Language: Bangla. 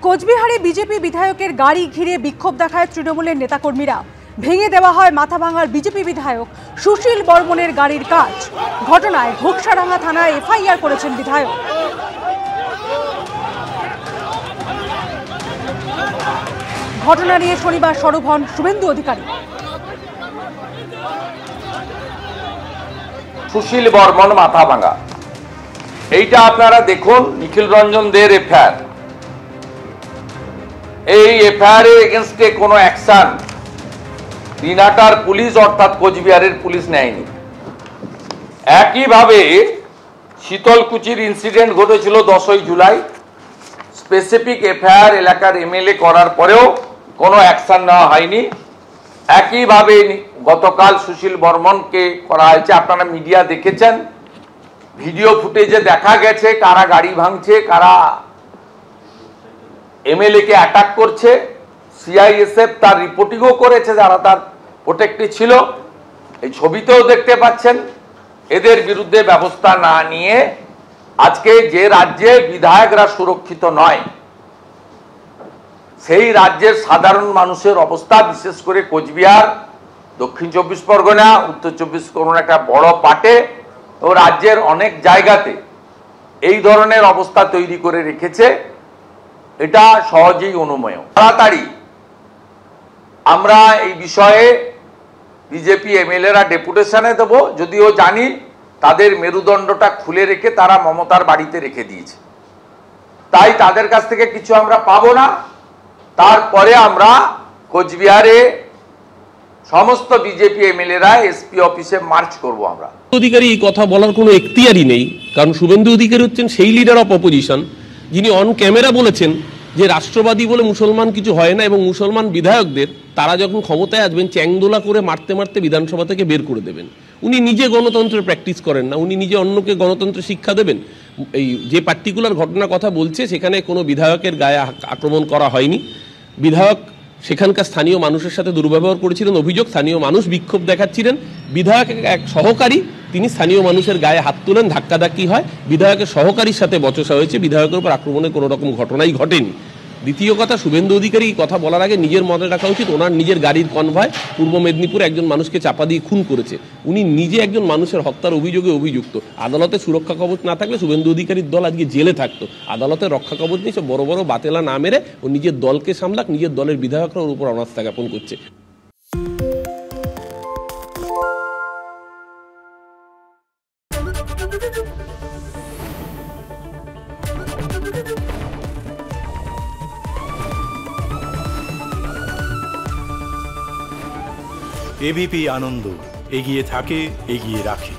কোচবিহারে বিজেপি বিধায়কের গাড়ি ঘিরে বিক্ষোভ দেখায় তৃণমূলের নেতাকর্মীরা। ভেঙে দেওয়া হয় মাথাভাঙার বিজেপি বিধায়ক সুশীল বর্মনের গাড়ির কাঁচ। ঘটনায় ঘোকসাডাঙ্গা থানায় এফআইআর করেছেন বিধায়ক। ঘটনা নিয়ে শনিবার সরব হন শুভেন্দু অধিকারী। সুশীল বর্মন মাথাভাঙা, এইটা আপনারা দেখুন নিখিল রঞ্জন দের এফআইআর। এই এফআইআর এর এগেইনস্টে কোনো অ্যাকশন দিনাটার পুলিশ অর্থাৎ কোচবিহারের পুলিশ নেয়নি। একইভাবে শীতলকুচির ইনসিডেন্ট ঘটেছিল 10ই জুলাই, স্পেসিফিক এফআইআর এলাকার এমএলএ করার পরেও কোনো অ্যাকশন নেওয়া হয়নি। একইভাবে গতকাল সুশীল বর্মনকে করা হয়েছে। আপনারা মিডিয়া দেখেছেন, ভিডিও ফুটেজে দেখা গেছে কারা গাড়ি ভাঙছে, কারা এমএলএ কে অ্যাটাক করছে। সিআইএসএফ তার রিপোর্টিংও করেছে যারা তার প্রোটেক্টে ছিল, এই ছবিতেও দেখতে পাচ্ছেন। এদের বিরুদ্ধে ব্যবস্থা না নিয়ে আজকে যে রাজ্যে বিধায়করা সুরক্ষিত নয়, সেই রাজ্যের সাধারণ মানুষের অবস্থা, বিশেষ করে কোচবিহার, দক্ষিণ 24 পরগনা, উত্তর 24 পরগনা একটা বড় পাটে ও রাজ্যের অনেক জায়গাতে এই ধরনের অবস্থা তৈরি করে রেখেছে। এটা সহজেই অনুমেয়। তাড়াতাড়ি আমরা এই বিষয়ে বিজেপি এমএলএরা ডেপুটেশনে দেব, যদিও জানি তাদের মেরুদণ্ডটা খুলে রেখে তারা মমতার বাড়িতে রেখে দিয়েছে, তাই তাদের কাছ থেকে কিছু আমরা পাবো না। তারপরে আমরা কোচবিহারে সমস্ত বিজেপি এমএলএরা এসপি অফিসে মার্চ করব। আমরা অধিকারী এই কথা বলার কোনো এখতিয়ারই নেই, কারণ শুভেন্দু অধিকারী হচ্ছেন সেই লিডার অফ অপোজিশন যিনি অন ক্যামেরা বলেছেন যে রাষ্ট্রবাদী বলে মুসলমান কিছু হয় না, এবং মুসলমান বিধায়কদের তারা যখন ক্ষমতায় আসবেন চ্যাংদোলা করে মারতে মারতে বিধানসভা থেকে বের করে দেবেন। উনি নিজে গণতন্ত্রের প্র্যাকটিস করেন না, উনি নিজে অন্যকে গণতন্ত্রের শিক্ষা দেবেন। এই যে পার্টিকুলার ঘটনার কথা বলছে সেখানে কোনো বিধায়কের গায়ে আক্রমণ করা হয়নি। বিধায়ক সেখানকার স্থানীয় মানুষের সাথে দুর্ব্যবহার করেছিলেন, অভিযোগ। স্থানীয় মানুষ বিক্ষোভ দেখাচ্ছিলেন, বিধায়ক এক সহকারী তিনি স্থানীয় মানুষের গায়ে হাত তুলেন, ধাক্কাধাক্কি হয়, বিধায়কের সহকারীর সাথে বচসা হয়েছে, বিধায়কের উপর আক্রমণের কোনো রকম ঘটনাই ঘটেনি। দ্বিতীয় কথা, শুভেন্দু অধিকারী কথা বলার আগে নিজের মনে রাখা উচিত ওনার নিজের গাড়ির কনভয় পূর্ব মেদিনীপুরে একজন মানুষকে চাপা দিয়ে খুন করেছে। উনি নিজে একজন মানুষের হত্যার অভিযোগে অভিযুক্ত। আদালতে সুরক্ষা কবচ না থাকলে শুভেন্দু অধিকারীর দল আজকে জেলে থাকতো। আদালতের রক্ষা কবচ নিয়ে সব বড় বড় বাতেলা না মেরে ও নিজের দলকে সামলাক, নিজের দলের বিধায়করা ওর উপর অনাস্থা জ্ঞাপন করছে। এবিপি আনন্দ এগিয়ে থাকে, এগিয়ে রাখে।